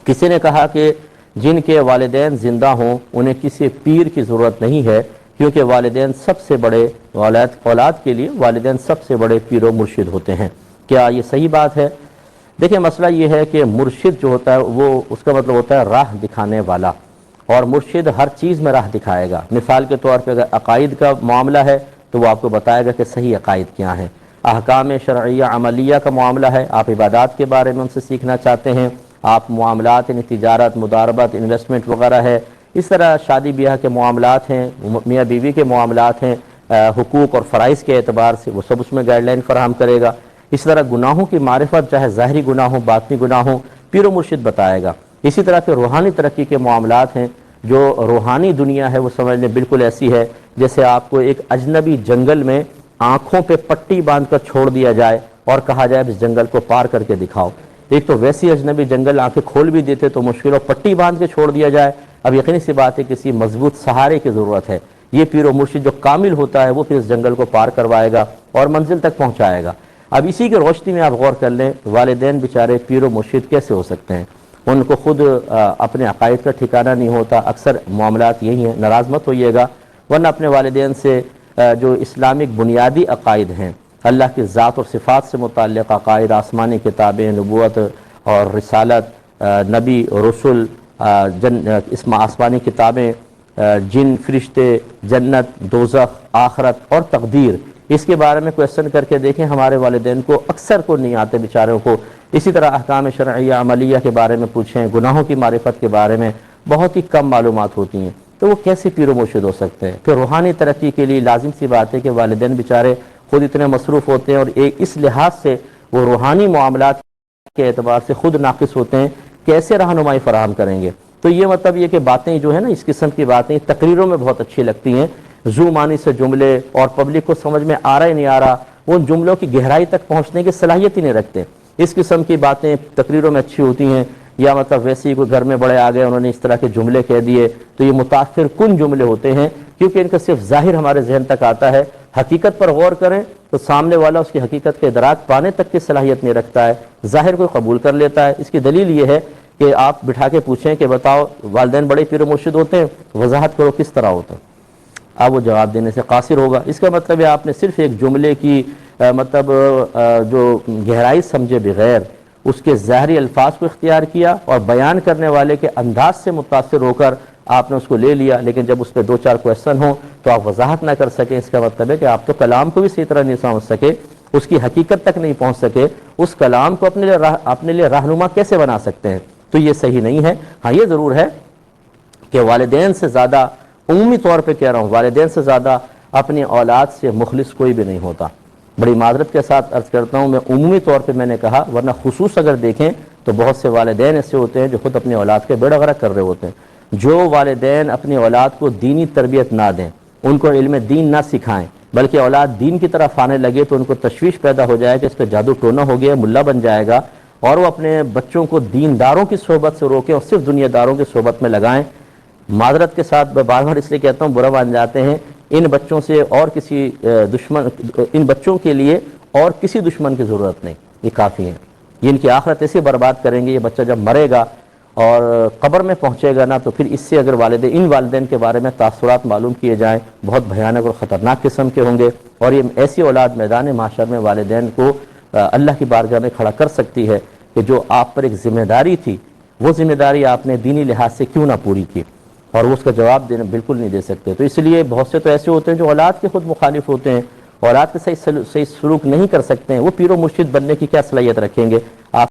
کسی نے کہا کہ جن کے والدین زندہ ہوں انہیں کسی پیر کی ضرورت نہیں ہے، کیونکہ والدین سب سے بڑے اولاد کے لیے والدین سب سے بڑے پیر و مرشد ہوتے ہیں۔ کیا یہ صحیح بات ہے؟ دیکھیں، مسئلہ یہ ہے کہ مرشد جو ہوتا ہے وہ اس کا مطلب ہوتا ہے راہ دکھانے والا، اور مرشد ہر چیز میں راہ دکھائے گا۔ مثال کے طور پہ اگر عقائد کا معاملہ ہے تو وہ آپ کو بتائے گا کہ صحیح عقائد کیا ہیں۔ احکام شرعیہ عملیہ کا معاملہ ہے، آپ عبادات کے بارے میں ان سے سیکھنا چاہتے ہیں، آپ معاملات یعنی تجارت، مضاربت، انویسٹمنٹ وغیرہ ہے، اس طرح شادی بیاہ کے معاملات ہیں، میاں بیوی کے معاملات ہیں، حقوق اور فرائض کے اعتبار سے وہ سب اس میں گائیڈ لائن فراہم کرے گا۔ اس طرح گناہوں کی معرفت، چاہے ظاہری گناہ ہوں باطنی گناہ ہوں، پیر و مرشد بتائے گا۔ اسی طرح پھر روحانی ترقی کے معاملات ہیں، جو روحانی دنیا ہے وہ سمجھ لیں بالکل ایسی ہے جیسے آپ کو ایک اجنبی جنگل میں آنکھوں پہ پٹی باندھ کر چھوڑ دیا جائے اور کہا جائے اس جنگل کو پار کر کے دکھاؤ۔ ایک تو ویسی اجنبی جنگل آنکھیں کھول بھی دیتے تو مشکل، اور پٹی باندھ کے چھوڑ دیا جائے، اب یقینی سی بات ہے کسی مضبوط سہارے کی ضرورت ہے۔ یہ پیر و مرشد جو کامل ہوتا ہے وہ پھر اس جنگل کو پار کروائے گا اور منزل تک پہنچائے گا۔ اب اسی کی روشنی میں آپ غور کر لیں، والدین بیچارے پیر و مرشد کیسے ہو سکتے ہیں؟ ان کو خود اپنے عقائد کا ٹھکانہ نہیں ہوتا، اکثر معاملات یہی ہیں، ناراض مت ہوئیے گا، ورنہ اپنے والدین سے جو اسلامک بنیادی عقائد ہیں، اللہ کی ذات اور صفات سے متعلق عقائد، آسمانی کتابیں، نبوت اور رسالت، نبی، رسول، آسمانی کتابیں، جن، فرشتے، جنت، دوزخ، آخرت اور تقدیر، اس کے بارے میں کویسچن کر کے دیکھیں، ہمارے والدین کو اکثر کو نہیں آتے بیچاروں کو۔ اسی طرح احکام شرعیہ عملیہ کے بارے میں پوچھیں، گناہوں کی معرفت کے بارے میں بہت ہی کم معلومات ہوتی ہیں، تو وہ کیسے پیر و مرشد ہو سکتے ہیں؟ پھر روحانی ترقی کے لیے لازم سی بات ہے کہ والدین بیچارے خود اتنے مصروف ہوتے ہیں، اور اس لحاظ سے وہ روحانی معاملات کے اعتبار سے خود ناقص ہوتے ہیں، کیسے رہنمائی فراہم کریں گے؟ تو یہ مطلب یہ کہ باتیں جو ہے نا، اس قسم کی باتیں تقریروں میں بہت اچھی لگتی ہیں، ذو معنی سے جملے، اور پبلک کو سمجھ میں آ رہا ہی نہیں آ رہا، وہ جملوں کی گہرائی تک پہنچنے کی صلاحیت ہی نہیں رکھتے۔ اس قسم کی باتیں تقریروں میں اچھی ہوتی ہیں، یا مطلب ویسے ہی کوئی گھر میں بڑے آ گئے انہوں نے اس طرح کے جملے کہہ دیے، تو یہ متاثر کن جملے ہوتے ہیں، کیونکہ ان کا صرف ظاہر ہمارے ذہن تک آتا ہے۔ حقیقت پر غور کریں تو سامنے والا اس کی حقیقت کے ادراک پانے تک کی صلاحیت نہیں رکھتا ہے، ظاہر کو قبول کر لیتا ہے۔ اس کی دلیل یہ ہے کہ آپ بٹھا کے پوچھیں کہ بتاؤ والدین بڑے پیر و مرشد ہوتے ہیں، وضاحت کرو کس طرح ہوتے ہیں، اب وہ جواب دینے سے قاصر ہوگا۔ اس کا مطلب ہے آپ نے صرف ایک جملے کی مطلب جو گہرائی سمجھے بغیر اس کے ظاہری الفاظ کو اختیار کیا، اور بیان کرنے والے کے انداز سے متاثر ہو کر آپ نے اس کو لے لیا، لیکن جب اس پہ دو چار کویسچن ہوں تو آپ وضاحت نہ کر سکیں، اس کا مطلب ہے کہ آپ تو کلام کو بھی صحیح طرح نہیں سمجھ سکے، اس کی حقیقت تک نہیں پہنچ سکے، اس کلام کو اپنے لیے رہنما کیسے بنا سکتے ہیں؟ تو یہ صحیح نہیں ہے۔ ہاں یہ ضرور ہے کہ والدین سے زیادہ، عمومی طور پہ کہہ رہا ہوں، والدین سے زیادہ اپنی اولاد سے مخلص کوئی بھی نہیں ہوتا۔ بڑی معذرت کے ساتھ عرض کرتا ہوں، میں عمومی طور پہ میں نے کہا، ورنہ خصوص اگر دیکھیں تو بہت سے والدین ایسے ہوتے ہیں جو خود اپنی اولاد کے بیڑا غرق کر رہے ہوتے ہیں۔ جو والدین اپنی اولاد کو دینی تربیت نہ دیں، ان کو علم دین نہ سکھائیں، بلکہ اولاد دین کی طرف آنے لگے تو ان کو تشویش پیدا ہو جائے کہ اس پہ جادو ٹونا ہو گیا، ملا بن جائے گا، اور وہ اپنے بچوں کو دینداروں کی صحبت سے روکیں اور صرف دنیا داروں کی صحبت میں لگائیں۔ معذرت کے ساتھ میں بار بار اس لیے کہتا ہوں، برا مان جاتے ہیں، ان بچوں سے اور کسی دشمن، ان بچوں کے لیے اور کسی دشمن کی ضرورت نہیں، یہ کافی ہیں۔ یہ ان کی آخرت ایسے برباد کریں گے، یہ بچہ جب مرے گا اور قبر میں پہنچے گا نا، تو پھر اس سے اگر ان والدین کے بارے میں تاثرات معلوم کیے جائیں، بہت بھیانک اور خطرناک قسم کے ہوں گے، اور یہ ایسی اولاد میدان محشر میں والدین کو اللہ کی بارگاہ میں کھڑا کر سکتی ہے کہ جو آپ پر ایک ذمہ داری تھی، وہ ذمہ داری آپ نے دینی لحاظ سے کیوں نہ پوری کی، اور وہ اس کا جواب دینا بالکل نہیں دے سکتے۔ تو اس لیے بہت سے تو ایسے ہوتے ہیں جو اولاد کے خود مخالف ہوتے ہیں، اولاد کے صحیح سلوک نہیں کر سکتے ہیں، وہ پیر و مرشد بننے کی کیا صلاحیت رکھیں گے؟ آپ